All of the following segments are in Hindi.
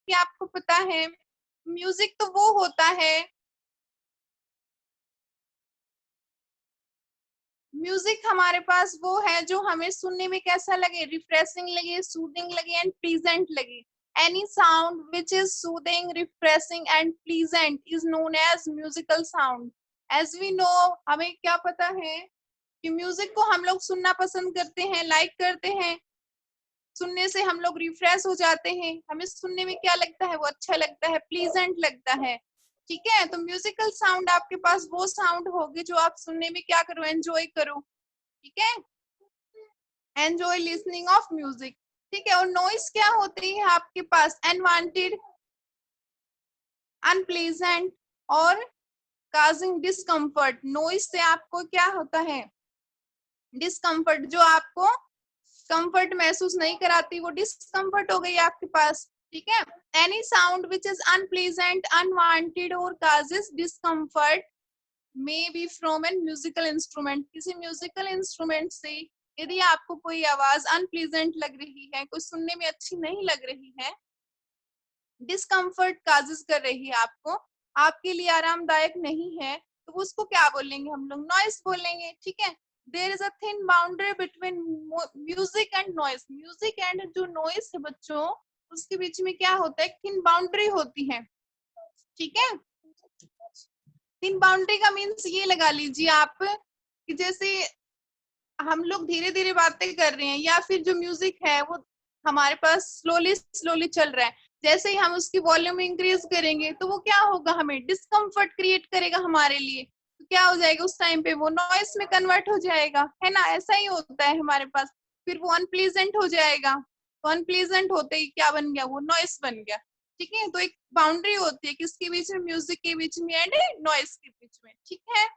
कि आपको पता है म्यूजिक तो वो होता है, म्यूजिक हमारे पास वो है जो हमें सुनने में कैसा लगे, रिफ्रेशिंग लगे, सूदिंग लगे एंड प्लीजेंट लगे। Any sound which is soothing, refreshing and pleasant is known as musical sound. As we know, हमें क्या पता है कि म्यूजिक को हम लोग सुनना पसंद करते हैं, लाइक करते हैं। सुनने से हम लोग रिफ्रेश हो जाते हैं, हमें सुनने में क्या लगता है, वो अच्छा लगता है, प्लीजेंट लगता है। ठीक है, तो म्यूजिकल साउंड आपके पास वो साउंड होगी जो आप सुनने में क्या करो, एंजॉय करो। ठीक है, एंजॉय लिसनिंग ऑफ म्यूजिक। ठीक है, और नॉइस क्या होती है आपके पास, अनवांटेड, अनप्लेजेंट और काजिंग डिस्कम्फर्ट। नॉइस से आपको क्या होता है, डिस्कम्फर्ट, जो आपको कंफर्ट महसूस नहीं कराती, वो डिस्कम्फर्ट हो गई आपके पास। ठीक है, any sound which is unpleasant, unwanted और causes discomfort may be from an musical instrument. किसी म्यूजिकल इंस्ट्रूमेंट से यदि आपको कोई आवाज अनप्लेजेंट लग रही है, कोई सुनने में अच्छी नहीं लग रही है, डिस्कम्फर्ट काजेस कर रही है आपको, आपके लिए आरामदायक नहीं है, तो उसको क्या बोलेंगे हम लोग, नॉइस बोलेंगे। ठीक है, there is a thin boundary between music and noise. Music and जो नॉइस है बच्चों, उसके बीच में क्या होता है, थिन बाउंड्री होती है। ठीक है, थिन बाउंड्री का मीन्स ये लगा लीजिए आप कि जैसे हम लोग धीरे धीरे बातें कर रहे हैं, या फिर जो म्यूजिक है वो हमारे पास स्लोली स्लोली चल रहा है, जैसे ही हम उसकी वॉल्यूम इंक्रीज करेंगे तो वो क्या होगा, हमें डिस्कम्फर्ट क्रिएट करेगा हमारे लिए। तो क्या हो जाएगा, उस टाइम पे वो नॉइस में कन्वर्ट हो जाएगा, है ना, ऐसा ही होता है हमारे पास। फिर वो अनप्लीजेंट हो जाएगा, तो अनप्लीजेंट होते ही क्या बन गया, वो नॉइस बन गया। ठीक है, तो एक बाउंड्री होती है किसके बीच में, म्यूजिक के बीच में एंड नॉइस के बीच में। ठीक है,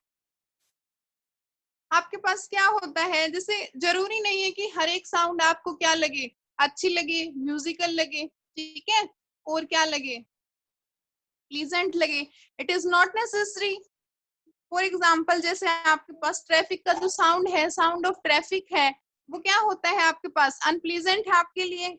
आपके पास क्या होता है, जैसे जरूरी नहीं है कि हर एक साउंड आपको क्या लगे, अच्छी लगे, म्यूजिकल लगे। ठीक है, और क्या लगे, प्लीजेंट लगे। It is not necessary. For example, जैसे आपके पास ट्रैफिक का जो साउंड है, साउंड ऑफ ट्रैफिक है, वो क्या होता है आपके पास, अनप्लीजेंट है आपके लिए।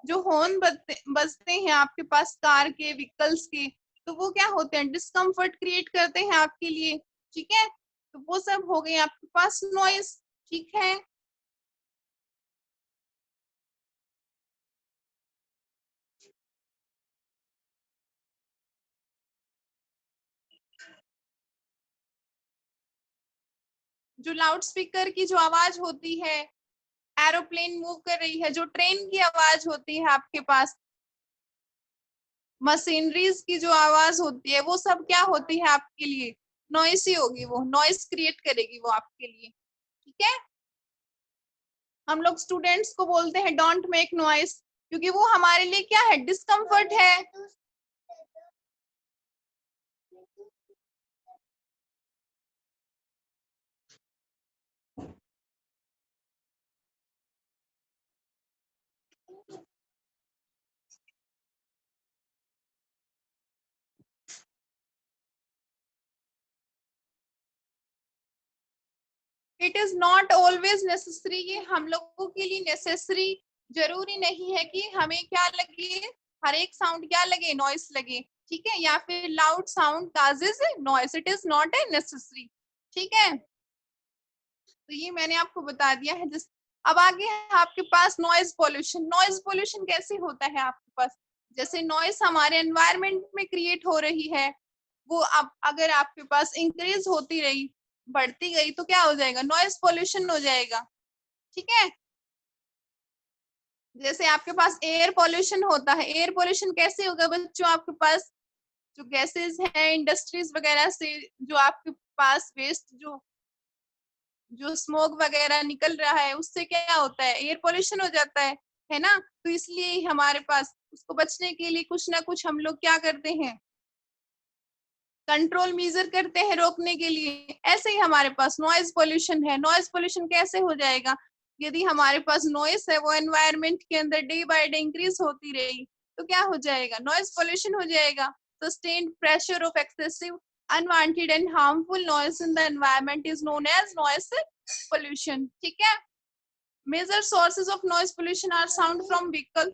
जो हॉर्न बजते हैं आपके पास कार के, व्हीकल्स के, तो वो क्या होते हैं, डिस्कम्फर्ट क्रिएट करते हैं आपके लिए। ठीक है, तो वो सब हो गए आपके पास नॉइस। ठीक है, जो लाउड स्पीकर की जो आवाज होती है, एरोप्लेन मूव कर रही है, जो ट्रेन की आवाज होती है आपके पास, मशीनरीज की जो आवाज होती है, वो सब क्या होती है आपके लिए, नॉइस ही होगी, वो नॉइस क्रिएट करेगी वो आपके लिए। ठीक है, हम लोग स्टूडेंट्स को बोलते हैं डोंट मेक नॉइस, क्योंकि वो हमारे लिए क्या है, डिस्कम्फर्ट है। It is not always necessary, ये हम लोगों के लिए नेसेसरी जरूरी नहीं है कि हमें क्या लगे, हर एक साउंड क्या लगे, नॉइस लगे। ठीक है, या फिर loud sound causes noise, it is not a necessary. ठीक है, तो ये मैंने आपको बता दिया है। जिस अब आगे है आपके पास नॉइज पोल्यूशन। नॉइज पोल्यूशन कैसे होता है आपके पास, जैसे नॉइस हमारे एनवायरमेंट में क्रिएट हो रही है, वो अब अगर आपके पास इंक्रीज होती रही, बढ़ती गई, तो क्या हो जाएगा, नॉइज पोल्यूशन हो जाएगा। ठीक है, जैसे आपके पास एयर पोल्यूशन होता है, एयर पोल्यूशन कैसे होगा बच्चों, आपके पास जो गैसेस है इंडस्ट्रीज वगैरह से, जो आपके पास वेस्ट, जो जो स्मोक वगैरह निकल रहा है, उससे क्या होता है, एयर पोल्यूशन हो जाता है ना। तो इसलिए हमारे पास उसको बचने के लिए कुछ ना कुछ हम लोग क्या करते हैं, कंट्रोल मेजर करते हैं रोकने के लिए। ऐसे ही हमारे पास नॉइज पोल्यूशन है। नॉइज पोल्यूशन कैसे हो जाएगा, यदि हमारे पास नॉइस है वो एनवायरमेंट के अंदर डे बाय डे इंक्रीज होती रही, तो क्या हो जाएगा, नॉइज पोल्यूशन हो जाएगा। Sustained pressure of excessive unwanted and harmful noise in the environment is known as noise pollution. ठीक है, major sources of noise pollution are sound from vehicle,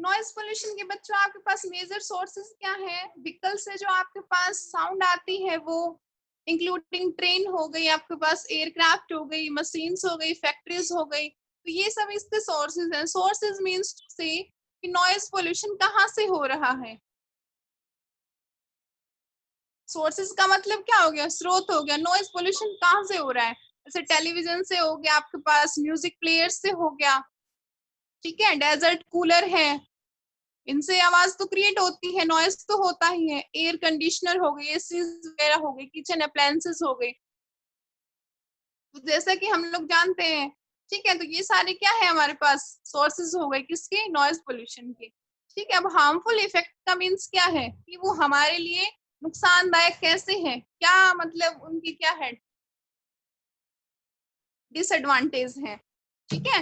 noise pollution के बच्चों आपके पास मेजर सोर्सेज क्या है? व्हीकल से जो आपके पास साउंड आती है वो इंक्लूडिंग ट्रेन हो गई, आपके पास एयरक्राफ्ट हो गई, मशीन्स हो गई, फैक्ट्रीज हो गई, तो ये सब इसके सोर्सेज हैं। सोर्सेज मींस टू से कि नॉइज पोल्यूशन कहाँ से हो रहा है। सोर्सेज का मतलब क्या हो गया? स्रोत हो गया। नॉइज पोल्यूशन कहाँ से हो रहा है? जैसे टेलीविजन से हो गया, आपके पास म्यूजिक प्लेयर से हो गया, ठीक है, डेजर्ट कूलर है, इनसे आवाज तो क्रिएट होती है, नॉइज तो होता ही है। एयर कंडीशनर हो गई, एसी वगैरह हो गई, किचन अप्लायंसेस हो गई, तो जैसा कि हम लोग जानते हैं, ठीक है, तो ये सारे क्या है हमारे पास? सोर्सेज हो गए किसके? नॉइज पोल्यूशन के। ठीक है, अब हार्मफुल इफेक्ट का मीन्स क्या है कि वो हमारे लिए नुकसानदायक कैसे है, क्या मतलब उनकी क्या है, डिसएडवांटेज है। ठीक है,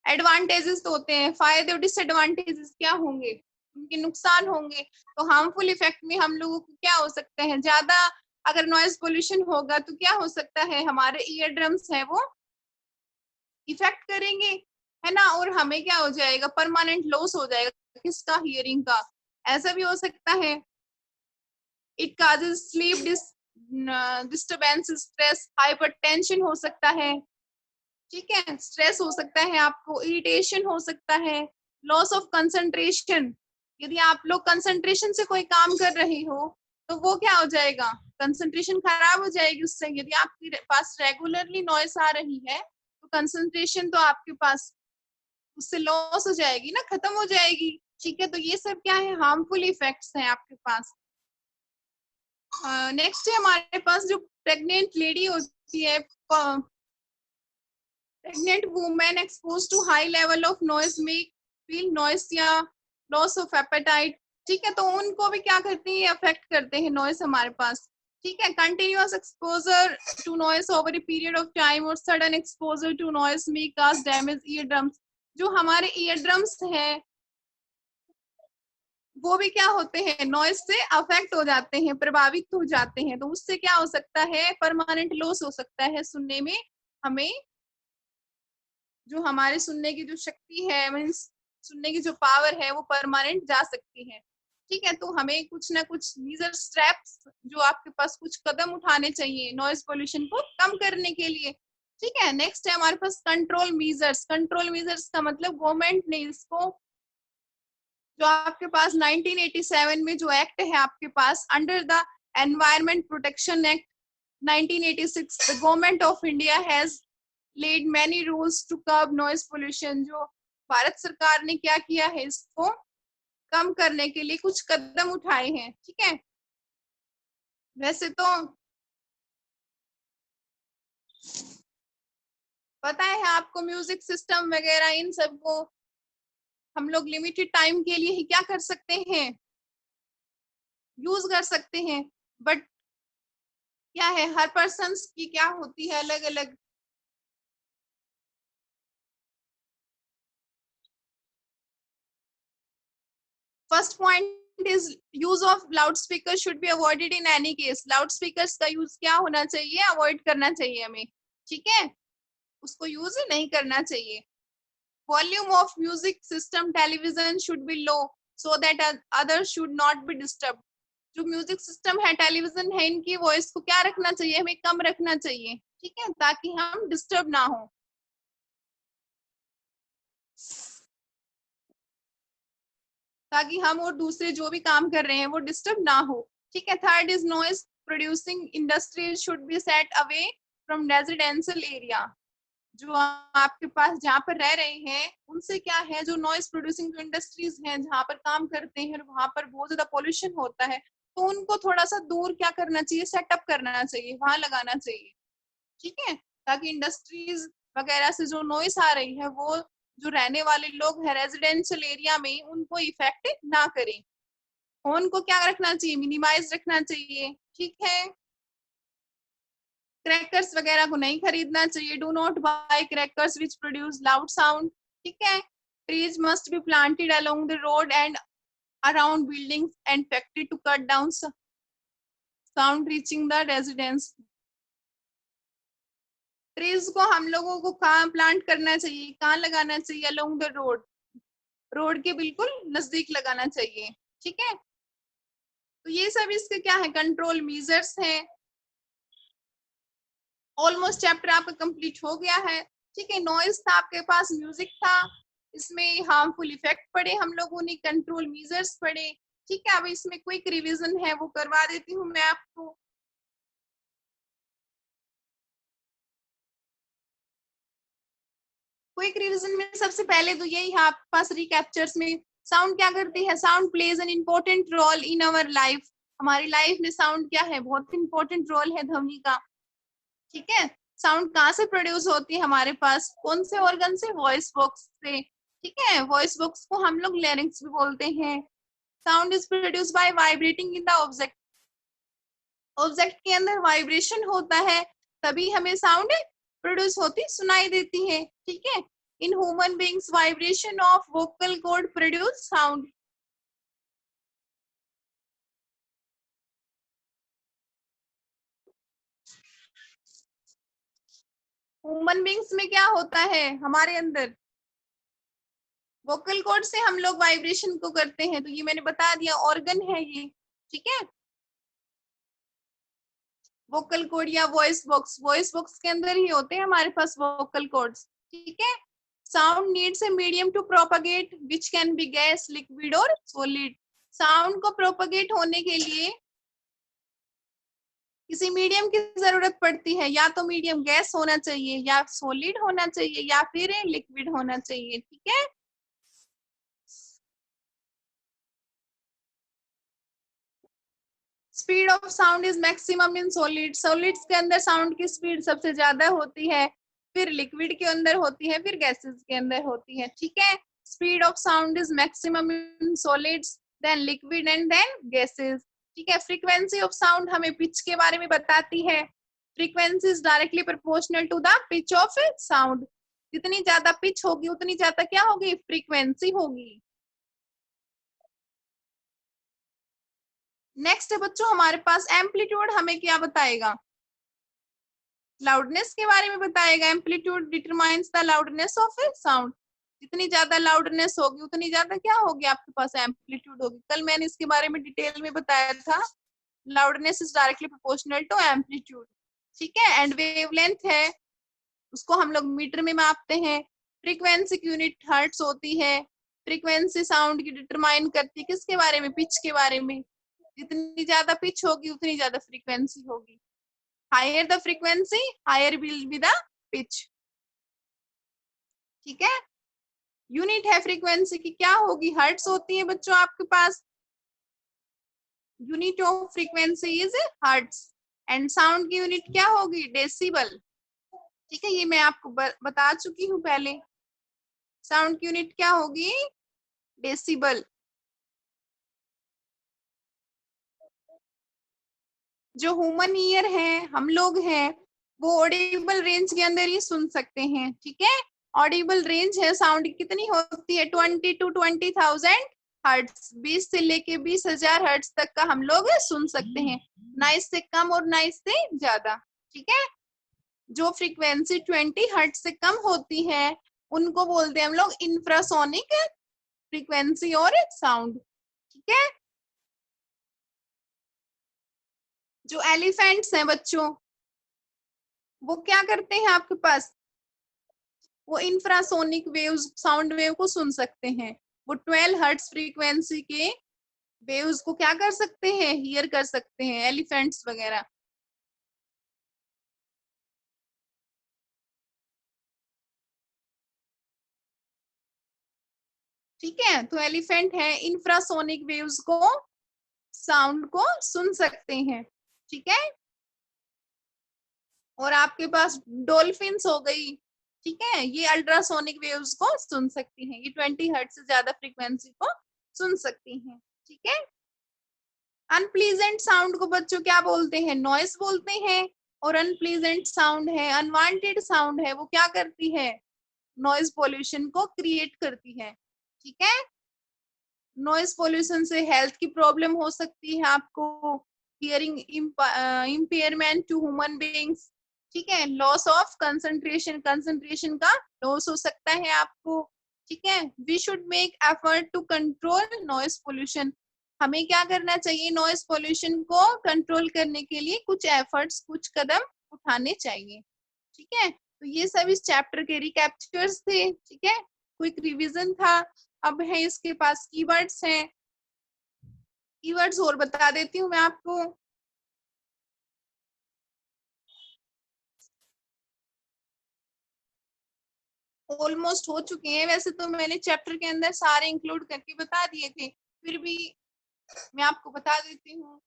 एडवांटेजेस तो होते हैं, फायदे और डिसएडवांटेजेस क्या होंगे, उनके नुकसान होंगे। तो हार्मफुल इफेक्ट में हम लोगों को क्या हो सकता है? ज्यादा अगर नॉइज पोल्यूशन होगा तो क्या हो सकता है? हमारे ईयर ड्रम्स है वो इफेक्ट करेंगे, है ना, और हमें क्या हो जाएगा? परमानेंट लॉस हो जाएगा किसका? हियरिंग का। ऐसा भी हो सकता है। It causes sleep disturbance, stress, hypertension हो सकता है, ठीक है, स्ट्रेस हो सकता है, आपको इरिटेशन हो सकता है, लॉस ऑफ कंसंट्रेशन। यदि आप लोग कंसंट्रेशन से कोई काम कर रहे हो तो वो क्या हो जाएगा? कंसंट्रेशन खराब हो जाएगी उससे। यदि आपके पास रेगुलरली नॉइस आ रही है तो कंसंट्रेशन तो आपके पास उससे लॉस हो जाएगी ना, खत्म हो जाएगी। ठीक है, तो ये सब क्या है? हार्मफुल इफेक्ट्स हैं आपके पास। नेक्स्ट है हमारे पास जो प्रेग्नेंट लेडी होती है, pregnant women exposed to high level of noise may feel nausea, loss of appetite। ठीक है, तो उनको भी क्या करती है? अफेक्ट करते हैं नॉइस हमारे पास। ठीक है, continuous exposure to noise over a period of time और sudden exposure to noise may cause damage ear drums. जो हमारे ईयर ड्रम्स हैं वो भी क्या होते हैं? नॉइस से अफेक्ट हो जाते हैं, प्रभावित हो जाते हैं। तो उससे क्या हो सकता है? परमानेंट लॉस हो सकता है सुनने में। हमें जो हमारे सुनने की जो शक्ति है, मीन्स सुनने की जो पावर है वो परमानेंट जा सकती है। ठीक है, तो हमें कुछ ना कुछ मीजर स्टेप्स, जो आपके पास कुछ कदम उठाने चाहिए नॉइज पोल्यूशन को कम करने के लिए। ठीक है, नेक्स्ट है हमारे पास कंट्रोल मीजर्स। कंट्रोल मीजर्स का मतलब गवर्नमेंट ने इसको, जो आपके पास 1987 में जो एक्ट है आपके पास, under the environment protection act 1986, the government of India has laid many rules to curb noise pollution। जो भारत सरकार ने क्या किया है? इसको कम करने के लिए कुछ कदम उठाए हैं। ठीक है, वैसे तो पता है आपको, म्यूजिक सिस्टम वगैरह इन सब को हम लोग लिमिटेड टाइम के लिए ही क्या कर सकते हैं? यूज कर सकते हैं। बट क्या है, हर पर्सन की क्या होती है? अलग अलग। First point is use of loud speaker should be avoided in any case. Loud speakers का यूज क्या होना चाहिए? अवॉइड करना चाहिए हमें। ठीक है, उसको यूज नहीं करना चाहिए। Volume of music system television should be low so that other should not be disturb. जो म्यूजिक सिस्टम है, टेलीविजन है, इनकी वॉइस को क्या रखना चाहिए? हमें कम रखना चाहिए। ठीक है, ताकि हम डिस्टर्ब ना हो, ताकि हम और दूसरे जो भी काम कर रहे हैं वो डिस्टर्ब ना हो। ठीक है, third is noise producing industries should be set away from residential area. जो आपके पास जहाँ पर रह रहे हैं उनसे क्या है, जो नॉइज प्रोड्यूसिंग जो इंडस्ट्रीज हैं जहाँ पर काम करते हैं, वहां पर बहुत ज्यादा पॉल्यूशन होता है, तो उनको थोड़ा सा दूर क्या करना चाहिए? सेटअप करना चाहिए, वहां लगाना चाहिए। ठीक है, ताकि इंडस्ट्रीज वगैरह से जो नॉइस आ रही है वो जो रहने वाले लोग हैं रेजिडेंशियल एरिया में उनको इफेक्ट ना करें। फोन को क्या रखना चाहिए? मिनिमाइज रखना चाहिए। ठीक है, क्रैकर्स वगैरह को नहीं खरीदना चाहिए। Do not buy crackers which produce loud sound. ठीक है, trees must be planted along the road and around buildings and factory to cut down sound reaching the residence. Trees को हम लोगों को कहाँ प्लांट करना चाहिए, कहाँ लगाना चाहिए? Along the road. रोड के बिल्कुल नजदीक लगाना चाहिए। ठीक है, तो ये सब इसके क्या है, कंट्रोल मेजर्स हैं। ऑलमोस्ट चैप्टर आपका कंप्लीट हो गया है। ठीक है, नॉइज था आपके पास, म्यूजिक था, इसमें हार्मफुल इफेक्ट पढ़े हम लोगों ने, कंट्रोल मेजर्स पढ़े। ठीक है, अब इसमें क्विक रिवीजन है वो करवा देती हूँ मैं आपको। क्विक रिवीजन में सबसे पहले तो यही है आपके पास रिकैप्चर्स में, साउंड क्या करती है, sound plays an important role in our life. हमारी लाइफ में साउंड क्या है, बहुत इंपॉर्टेंट रोल है ध्वनि का। ठीक है, साउंड कहाँ से प्रोड्यूस होती है हमारे पास, कौन से ऑर्गन से, वॉइस बॉक्स से। ठीक है, वॉइस बॉक्स को हम लोग लैरिंक्स भी बोलते हैं। Sound is produce by vibrating in the object, object के अंदर वाइब्रेशन होता है, तभी हमें साउंड प्रोड्यूस होती सुनाई देती है। ठीक है, in human beings vibration of vocal cord produce sound. Human beings में क्या होता है, हमारे अंदर वोकल कॉर्ड से हम लोग वाइब्रेशन को करते हैं, तो ये मैंने बता दिया ऑर्गन है ये। ठीक है, वोकल कॉर्ड या वॉइस बॉक्स, वॉइस बॉक्स के अंदर ही होते हैं हमारे पास वोकल कॉर्ड्स। ठीक है, sound needs a medium to propagate which can be gas, liquid और सॉलिड। साउंड को प्रोपागेट होने के लिए किसी मीडियम की जरूरत पड़ती है, या तो मीडियम गैस होना चाहिए, या सॉलिड होना चाहिए, या फिर लिक्विड होना चाहिए। ठीक है, speed of sound is maximum in solid, solids के अंदर साउंड की स्पीड सबसे ज्यादा होती है, फिर लिक्विड के अंदर होती है, फिर गैसेस के अंदर होती है। ठीक है, speed of sound is maximum in solids, then liquid and then gases. ठीक है, फ्रीक्वेंसी ऑफ साउंड हमें पिच के बारे में बताती है। Frequency is directly proportional to the pitch of sound, जितनी ज्यादा पिच होगी उतनी ज्यादा क्या होगी, फ्रीक्वेंसी होगी। नेक्स्ट है बच्चों हमारे पास एम्पलीट्यूड, हमें क्या बताएगा, लाउडनेस के बारे में बताएगा। Amplitude determines the loudness of A sound, जितनी ज्यादा लाउडनेस होगी उतनी ज्यादा क्या होगी आपके पास, एम्पलीट्यूड होगी। कल मैंने इसके बारे में डिटेल में बताया था, loudness is directly proportional to amplitude. ठीक है, एंड वेवलेंथ है, उसको हम लोग मीटर में मापते हैं। फ्रीक्वेंसी की यूनिट हर्ट्ज होती है। फ्रीक्वेंसी साउंड की डिटरमाइन करती है किसके बारे में, पिच के बारे में। जितनी ज्यादा पिच होगी उतनी ज्यादा फ्रीक्वेंसी होगी। Higher the frequency higher will be the pitch. ठीक है, यूनिट है फ्रीक्वेंसी की, क्या होगी, हर्ट्ज होती है बच्चों आपके पास। Unit of frequency is hertz, and sound की यूनिट क्या होगी, डेसिबल। ठीक है, ये मैं आपको बता चुकी हूँ पहले, साउंड की यूनिट क्या होगी, डेसिबल। जो ह्यूमन ईयर है, हम लोग हैं, वो ऑडिबल रेंज के अंदर ही सुन सकते हैं। ठीक है, ऑडिबल रेंज है साउंड की कितनी होती है, 20 to 20,000 हर्ट्ज, 20 से लेके 20,000 हर्ट्ज तक का हम लोग सुन सकते हैं, ना इससे कम और ना इससे ज्यादा। ठीक है, जो फ्रीक्वेंसी 20 हर्ट्ज से कम होती है उनको बोलते हैं हम लोग इंफ्रासोनिक फ्रीक्वेंसी और साउंड। ठीक है, जो एलिफेंट्स हैं बच्चों, वो क्या करते हैं आपके पास, वो इंफ्रासोनिक वेव्स, साउंड वेव को सुन सकते हैं। वो 12 हर्ट्ज फ्रीक्वेंसी के वेव्स को क्या कर सकते हैं, हियर कर सकते हैं, एलिफेंट्स वगैरह। ठीक है, तो एलिफेंट है, इंफ्रासोनिक वेव्स को, साउंड को सुन सकते हैं। ठीक है, और आपके पास डॉल्फिन्स हो गई। ठीक है, ये अल्ट्रासोनिक वेव्स को सुन सकती हैं, ये 20 हर्ट्ज से ज्यादा फ्रीक्वेंसी को सुन सकती हैं। ठीक है, अनप्लीजेंट साउंड को बच्चों क्या बोलते हैं, नॉइस बोलते हैं। और अनप्लीजेंट साउंड है, अनवांटेड साउंड है, वो क्या करती है, नॉइस पोल्यूशन को क्रिएट करती है। ठीक है, नॉइस पोल्यूशन से हेल्थ की प्रॉब्लम हो सकती है आपको, hearing impairment to human beings. ठीक है, लॉस ऑफ कंसंट्रेशन, कंसंट्रेशन का लॉस हो सकता है आपको। ठीक है। We should make effort to control noise pollution. हमें क्या करना चाहिए, नॉइस पोल्यूशन को कंट्रोल करने के लिए कुछ एफर्ट्स, कुछ कदम उठाने चाहिए। ठीक है, तो ये सब इस चैप्टर के रिकैप्चर्स थे। ठीक है, क्विक रिवीजन था। अब है इसके पास कीवर्ड्स हैं। कीवर्ड्स और बता देती हूँ मैं आपको। ऑलमोस्ट हो चुके हैं, वैसे तो मैंने चैप्टर के अंदर सारे इंक्लूड करके बता दिए थे, फिर भी मैं आपको बता देती हूँ।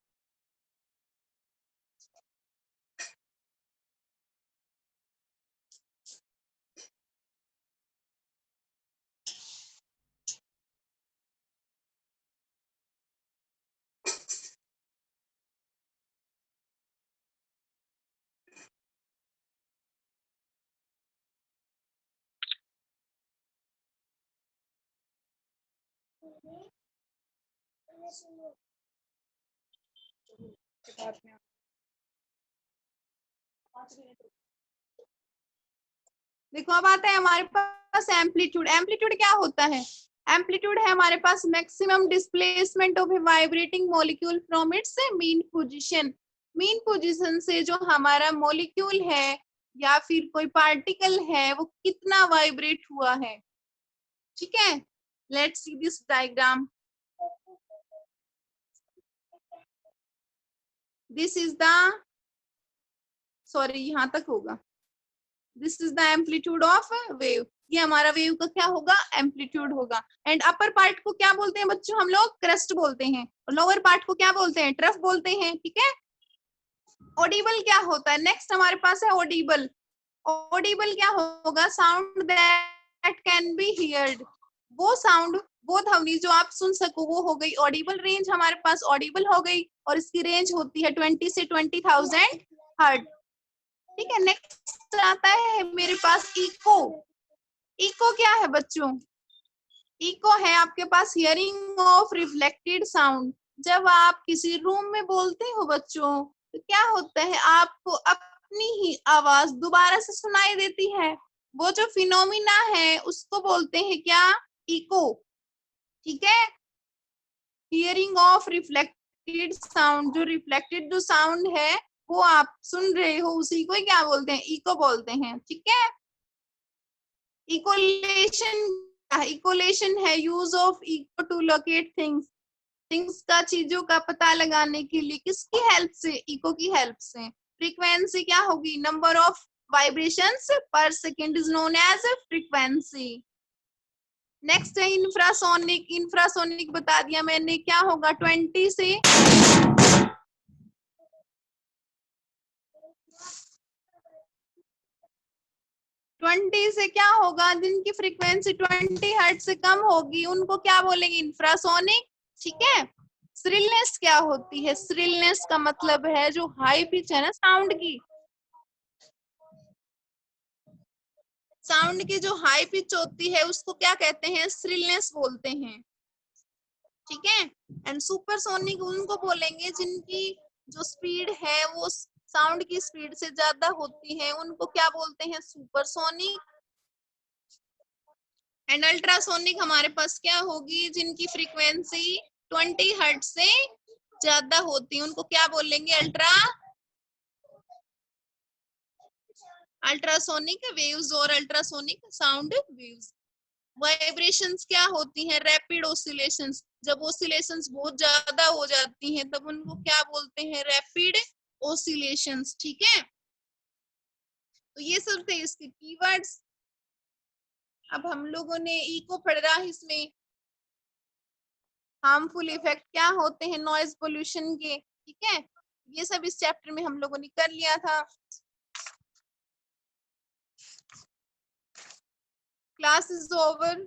देखो अब आता है हमारे पास एम्पलीट्यूड। एम्पलीट्यूड क्या होता है? एम्पलीट्यूड है हमारे पास maximum displacement of a vibrating molecule from its mean position. Mean position से जो हमारा मॉलिक्यूल है या फिर कोई पार्टिकल है वो कितना वाइब्रेट हुआ है। ठीक है, let's see this diagram. This is the, sorry यहाँ तक होगा, this is the amplitude of wave. ये हमारा वेव का क्या होगा, एम्पलीट्यूड होगा। एंड अपर पार्ट को क्या बोलते हैं बच्चों, हम लोग क्रेस्ट बोलते हैं, और लोअर पार्ट को क्या बोलते हैं, ट्रफ बोलते हैं। ठीक है, ऑडिबल क्या होता है, नेक्स्ट हमारे पास है ऑडिबल। ऑडिबल क्या होगा, sound that can be heard. वो साउंड, वो ध्वनि जो आप सुन सको, वो हो गई ऑडिबल। रेंज हमारे पास ऑडिबल हो गई, और इसकी रेंज होती है 20 से 20,000 हर्ट्ज। ठीक है, नेक्स्ट आता है मेरे पास इको। इको क्या है बच्चों, इको है आपके पास हियरिंग ऑफ रिफ्लेक्टेड साउंड। जब आप किसी रूम में बोलते हो बच्चों, तो क्या होता है, आपको अपनी ही आवाज दोबारा से सुनाई देती है। वो जो फिनोमिना है उसको बोलते हैं क्या, इको। ठीक है, हियरिंग ऑफ रिफ्लेक्टेड साउंड, जो रिफ्लेक्टेड जो साउंड है वो आप सुन रहे हो, उसी को क्या बोलते हैं, इको बोलते हैं। ठीक है, इकोलेशन, इकोलेशन है use of echo to locate things. Things का, चीजों का पता लगाने के लिए किसकी हेल्प से, इको की हेल्प से। फ्रीक्वेंसी क्या होगी, number of vibrations per second is known as frequency. Next है इंफ्रासोनिक। इंफ्रासोनिक बता दिया मैंने, क्या होगा 20 से 20 से क्या होगा, जिनकी फ्रीक्वेंसी 20 हर्ट्ज से कम होगी उनको क्या बोलेंगे, इंफ्रासोनिक। ठीक है, श्रिलनेस क्या होती है, श्रिलनेस का मतलब है जो हाई पिच है ना साउंड की, साउंड की जो हाई पिच होती है उसको क्या कहते हैं, श्रिलनेस बोलते हैं। ठीक है, एंड सुपरसोनिक उनको बोलेंगे जिनकी जो स्पीड है वो साउंड की स्पीड से ज्यादा होती है, उनको क्या बोलते हैं, सुपरसोनिक। एंड अल्ट्रासोनिक हमारे पास क्या होगी, जिनकी फ्रीक्वेंसी 20 हर्ट्ज से ज्यादा होती है, उनको क्या बोलेंगे, अल्ट्रासोनिक वेव्स और अल्ट्रासोनिक साउंड वेव्स। वाइब्रेशंस क्या होती हैं, रैपिड ऑसिलेशंस। जब ऑसिलेशंस बहुत ज्यादा हो जाती हैं तब उनको क्या बोलते हैं, रैपिड ऑसिलेशंस। ठीक है, तो ये सब थे इसके कीवर्ड्स। अब हम लोगों ने इको पढ़ा, इसमें हार्मफुल इफेक्ट क्या होते हैं नॉइज पोल्यूशन के। ठीक है, ये सब इस चैप्टर में हम लोगों ने कर लिया था। Class is over.